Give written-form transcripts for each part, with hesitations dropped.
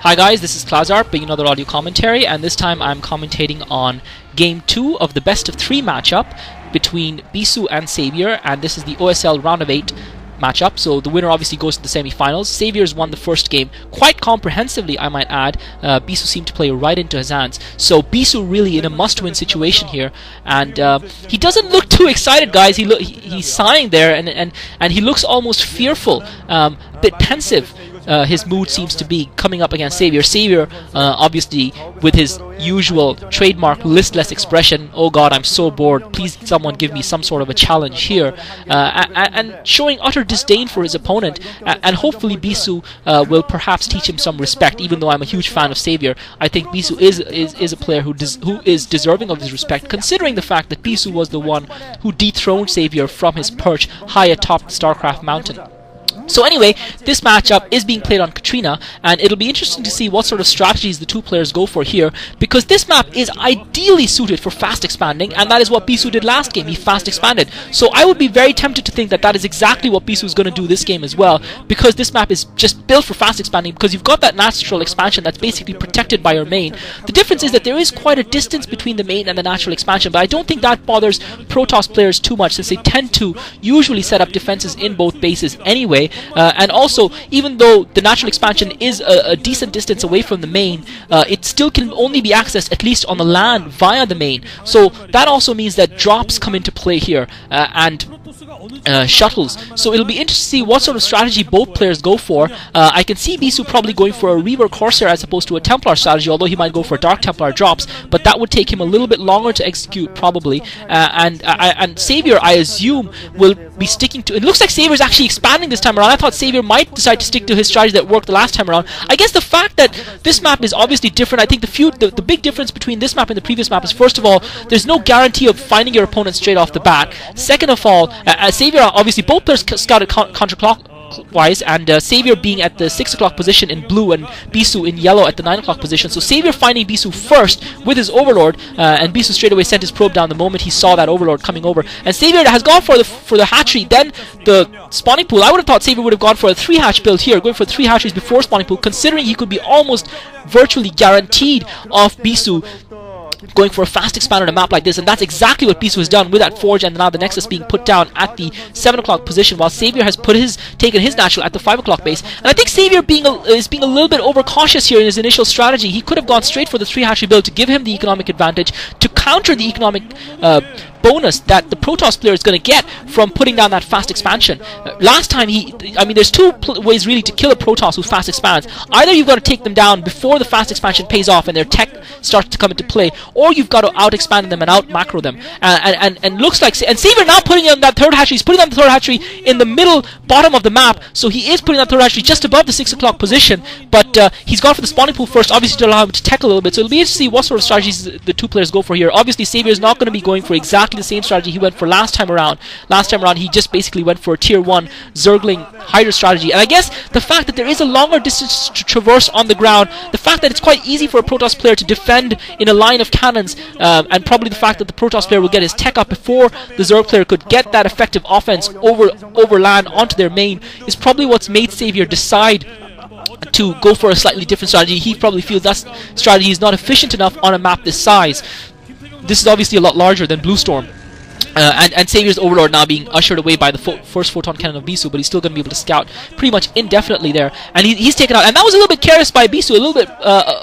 Hi guys, this is Klazart bringing another audio commentary, and this time I'm commentating on Game 2 of the best of 3 matchup between Bisu and Savior, and this is the OSL round of 8 matchup, so the winner obviously goes to the semi-finals. Savior's won the first game quite comprehensively, I might add. Bisu seemed to play right into his hands, so Bisu really in a must-win situation here, and he doesn't look too excited, guys. He's sighing there, and he looks almost fearful, a bit pensive. His mood seems to be coming up against Savior. Savior, obviously, with his usual trademark listless expression, "Oh God, I'm so bored. Please, someone give me some sort of a challenge here," and showing utter disdain for his opponent. And hopefully, Bisu will perhaps teach him some respect. Even though I'm a huge fan of Savior, I think Bisu is a player who is deserving of his respect, considering the fact that Bisu was the one who dethroned Savior from his perch high atop the StarCraft mountain. So anyway, this matchup is being played on Katrina, and it'll be interesting to see what sort of strategies the two players go for here, because this map is ideally suited for fast expanding, and that is what Bisu did last game. He fast expanded. So I would be very tempted to think that that is exactly what Bisu is going to do this game as well, because this map is just built for fast expanding, because you've got that natural expansion that's basically protected by your main. The difference is that there is quite a distance between the main and the natural expansion, but I don't think that bothers Protoss players too much, since they tend to usually set up defenses in both bases anyway. And also, even though the natural expansion is a decent distance away from the main, it still can only be accessed, at least on the land, via the main. So that also means that drops come into play here, and shuttles. So it'll be interesting to see what sort of strategy both players go for. I can see Bisu probably going for a Reaver Corsair as opposed to a Templar strategy, although he might go for Dark Templar drops, but that would take him a little bit longer to execute probably. And Savior, I assume, will be sticking to... It looks like Savior is actually expanding this time around. I thought Savior might decide to stick to his strategy that worked the last time around. I guess the fact that this map is obviously different, I think the big difference between this map and the previous map is, first of all, there's no guarantee of finding your opponent straight off the bat. Second of all, Savior, obviously both players scouted counterclockwise, and Savior being at the 6 o'clock position in blue and Bisu in yellow at the 9 o'clock position. So Savior finding Bisu first with his Overlord, and Bisu straight away sent his probe down the moment he saw that Overlord coming over. And Savior has gone for the hatchery, then the spawning pool. I would have thought Savior would have gone for a 3-hatch build here, going for 3 hatcheries before spawning pool, considering he could be almost virtually guaranteed of Bisu going for a fast expand on a map like this, and that's exactly what Bisu has done with that Forge, and now the Nexus being put down at the 7 o'clock position, while Savior has taken his natural at the 5 o'clock base. And I think Savior is being a little bit overcautious here in his initial strategy. He could have gone straight for the 3-hatchery build to give him the economic advantage, to counter the economic bonus that the Protoss player is going to get from putting down that fast expansion. Last time there's two ways really to kill a Protoss who fast expands. Either you've got to take them down before the fast expansion pays off and their tech starts to come into play, or you've got to out expand them and out macro them. And looks like, and Savior now putting on that 3rd hatchery. He's putting on the 3rd hatchery in the middle bottom of the map, so he is putting that 3rd hatchery just above the 6 o'clock position, but he's gone for the spawning pool first, obviously to allow him to tech a little bit. So it'll be interesting to see what sort of strategies the two players go for here. Obviously Savior is not going to be going for exactly the same strategy he went for last time around. Last time around he just basically went for a tier 1 Zergling Hydra strategy, and I guess the fact that there is a longer distance to traverse on the ground, the fact that it's quite easy for a Protoss player to defend in a line of cannons, and probably the fact that the Protoss player will get his tech up before the Zerg player could get that effective offense over land onto their main, is probably what's made Savior decide to go for a slightly different strategy. He probably feels that strategy is not efficient enough on a map this size. This is obviously a lot larger than Bluestorm. And Savior's Overlord now being ushered away by the first photon cannon of Bisu, but he's still going to be able to scout pretty much indefinitely there. And he's taken out, and that was a little bit careless by Bisu, a little bit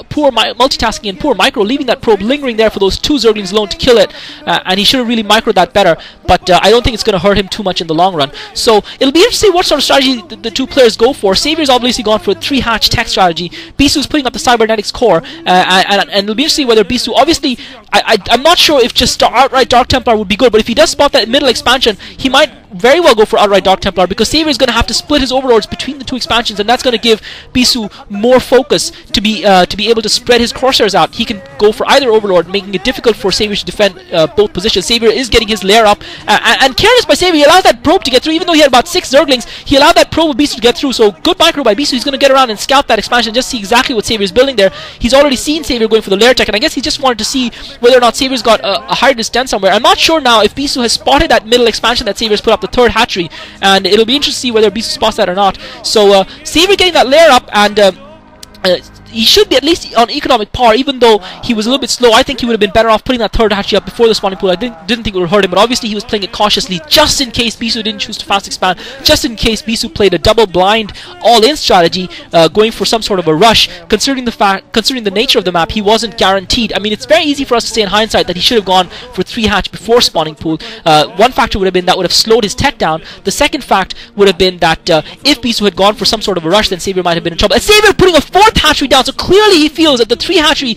poor multitasking and poor micro, leaving that probe lingering there for those 2 Zerglings alone to kill it. And he should have really microed that better, but I don't think it's going to hurt him too much in the long run. So it'll be interesting to see what sort of strategy the two players go for. Savior's obviously gone for a 3-hatch tech strategy. Bisu's putting up the Cybernetics core, and it'll be interesting whether Bisu, obviously, I'm not sure if just outright Dark Templar would be good, but if he does spot that middle expansion, he might very well go for outright Dark Templar, because Savior is going to have to split his Overlords between the 2 expansions, and that's going to give Bisu more focus to be able to spread his Corsairs out. He can go for either Overlord, making it difficult for Savior to defend both positions. Savior is getting his lair up, and careless by Savior, he allows that probe to get through. Even though he had about 6 Zerglings, he allowed that probe of Bisu to get through, so good micro by Bisu. He's going to get around and scout that expansion, just see exactly what Savior is building there. He's already seen Savior going for the lair tech, and I guess he just wanted to see whether or not Savior's got a higher distance somewhere. I'm not sure now if Bisu has spotted that middle expansion that Savior's put up, the 3rd hatchery, and it'll be interesting to see whether Bisu spots that or not. So Savior getting that lair up, and he should be at least on economic par, even though he was a little bit slow. I think he would have been better off putting that third hatchery up before the spawning pool. I didn't think it would hurt him, but obviously he was playing it cautiously, just in case Bisu didn't choose to fast expand, just in case Bisu played a double blind all-in strategy, going for some sort of a rush. Considering the nature of the map, he wasn't guaranteed. I mean, it's very easy for us to say in hindsight that he should have gone for 3 hatch before spawning pool. One factor would have been that would have slowed his tech down. The second fact would have been that if Bisu had gone for some sort of a rush, then Savior might have been in trouble. And Savior putting a 4th hatchery down, so clearly he feels that the 3 hatchery,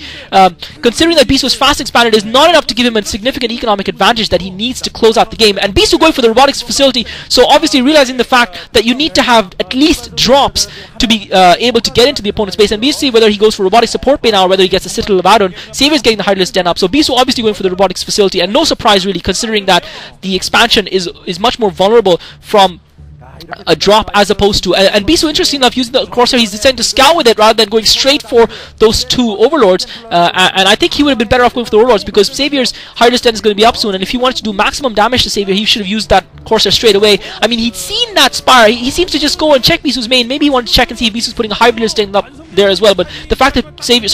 considering that Bisu was fast expanded, is not enough to give him a significant economic advantage that he needs to close out the game. And Bisu going for the robotics facility, so obviously realizing the fact that you need to have at least drops to be able to get into the opponent's base. And Bisu, whether he goes for robotic support bay now or whether he gets a Citadel of Adon, Savior's getting the Hydralisk Den up. So Bisu obviously going for the robotics facility, and no surprise really, considering that the expansion is much more vulnerable from a drop as opposed to, and Bisu, interesting enough, using the Corsair, he's decided to scout with it rather than going straight for those 2 overlords, and I think he would have been better off going for the overlords, because Savior's Hydralisk Den is going to be up soon, and if he wanted to do maximum damage to Savior, he should have used that Corsair straight away. I mean, he'd seen that Spire, he seems to just go and check Bisu's main. Maybe he wanted to check and see if Bisu's putting a Hydralisk Den up there as well, but the fact that Savior's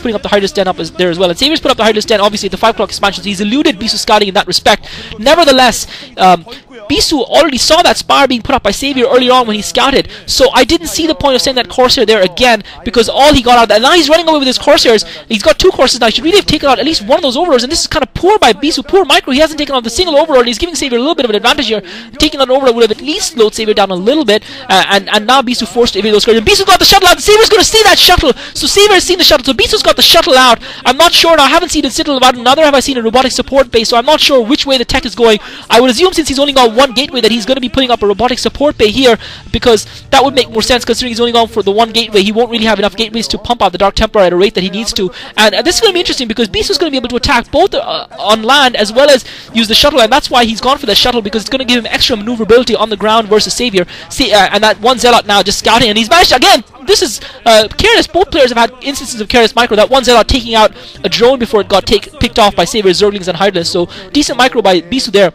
putting up the Hydralisk Den up there as well, and Savior's put up the Hydralisk Den obviously at the 5 o'clock expansion, so he's eluded Bisu scouting in that respect. Nevertheless, Bisu already saw that Spire being put up by Savior earlier on when he scouted, so I didn't see the point of sending that Corsair there again, because all he got out of that, and now he's running away with his Corsairs. He's got 2 Corsairs now. He should really have taken out at least one of those overlords, and this is kind of poor by Bisu, poor micro. He hasn't taken out the single overlord, and he's giving Savior a little bit of an advantage here. Taking out an overlord would have at least slowed Savior down a little bit, and now Bisu forced to evade those Corsairs. And Bisu got the shuttle out, and Saviour's going to see that shuttle, so Savior has seen the shuttle, so Bisu's got the shuttle out. I'm not sure now, I haven't seen a Citadel of Adon, neither have I seen a robotic support base, so I'm not sure which way the tech is going. I would assume, since he's only got 1 gateway, that he's going to be putting up a robotic support bay here, because that would make more sense considering he's only gone for the 1 gateway. He won't really have enough gateways to pump out the Dark Templar at a rate that he needs to, and this is going to be interesting because Bisu's going to be able to attack both on land as well as use the shuttle, and that's why he's gone for the shuttle, because it's going to give him extra maneuverability on the ground versus Savior. And that 1 Zealot now just scouting, and he's managed to, again, this is careless. Both players have had instances of careless micro. That 1 Zealot taking out a drone before it got picked off by Savior's Zerglings and Hydralisk, so decent micro by Bisu there.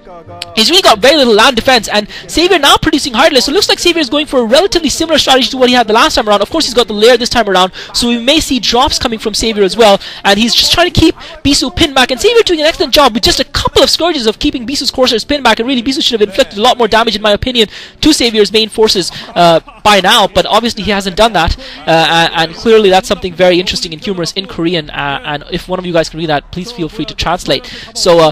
He's really got very little land defense, and Savior now producing Hydralisk, so it looks like Savior is going for a relatively similar strategy to what he had the last time around. Of course, he's got the lair this time around, so we may see drops coming from Savior as well, and he's just trying to keep Bisu pinned back, and Savior doing an excellent job with just a couple of scourges of keeping Bisu's Corsairs pinned back, and really Bisu should have inflicted a lot more damage, in my opinion, to Savior's main forces by now, but obviously he hasn't done that, and clearly that's something very interesting and humorous in Korean, and if one of you guys can read that, please feel free to translate. So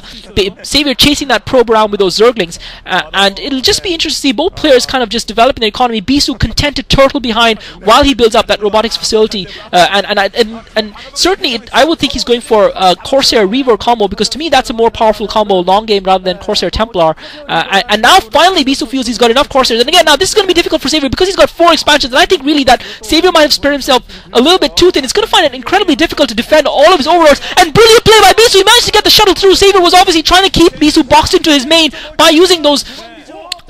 Savior chasing that probe around with those Zerglings, and it'll just be interesting to see both players kind of just developing their economy. Bisu content to turtle behind while he builds up that robotics facility, and certainly I would think he's going for a Corsair Reaver combo, because to me that's a more powerful combo long game rather than Corsair Templar, and now finally Bisu feels he's got enough Corsairs, and again now this is going to be difficult for Savior because he's got 4 expansions, and I think really that Savior might have spread himself a little bit too thin. It's going to find it incredibly difficult to defend all of his overlords, and brilliant play by Bisu. He managed to get the shuttle through. Savior was obviously trying to keep Bisu boxed into his main by using those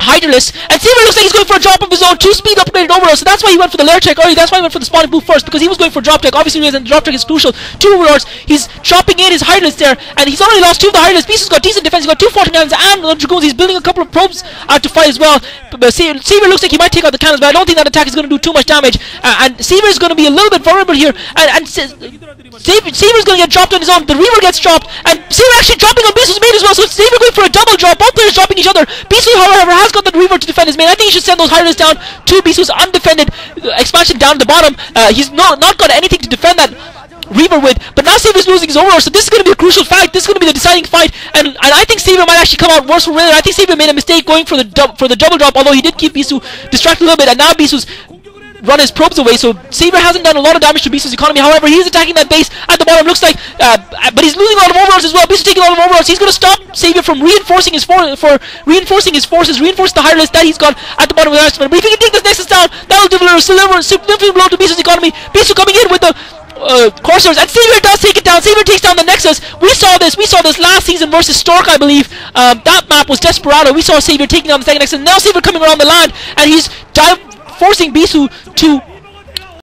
Hydralisk, and Savior looks like he's going for a drop of his own, 2 speed upgraded overlords, so that's why he went for the lair tech early, that's why he went for the spawning pool first, because he was going for drop tech. Obviously the drop tech is crucial. 2 overlords, he's dropping in his Hydralisk there, and he's already lost 2 of the Hydralisk. Bisu's got decent defense, he's got 2 14 cannons and Dragoons, he's building a couple of probes out to fight as well. But Savior looks like he might take out the cannons, but I don't think that attack is going to do too much damage, and Savior is going to be a little bit vulnerable here, and Savier's going to get dropped on his own. The Reaver gets dropped, and Savior actually dropping on Bisu's main as well, so Savior going for a double drop, both players dropping each other. Bisu, however, has got the Reaver to defend his main. I think he should send those Hydralisks down to Bisu's undefended expansion down at the bottom. He's not got anything to defend that Reaver with, but now Saviour's losing his overlord, so this is going to be a crucial fight. This is going to be the deciding fight, and I think Savior might actually come out worse for winner. I think Savior made a mistake going for the double drop, although he did keep Bisu distracted a little bit, and now Bisu's run his probes away, so Savior hasn't done a lot of damage to Bisu's economy. However, he's attacking that base at the bottom, looks like, but he's losing a lot of overlords as well. Bisu's taking a lot of overlords. He's going to stop Savior from reinforcing his forces, reinforcing the Hydralisk that he's got at the bottom of the arsenal. But if he can take this Nexus down, that will deliver a significant blow to Bisu's economy. Bisu coming in with the Corsairs, and Savior does take it down. Savior takes down the Nexus. We saw this last season versus Stork, I believe. That map was Desperado. We saw Savior taking down the second Nexus, and now Savior coming around the land, and he's forcing Bisu to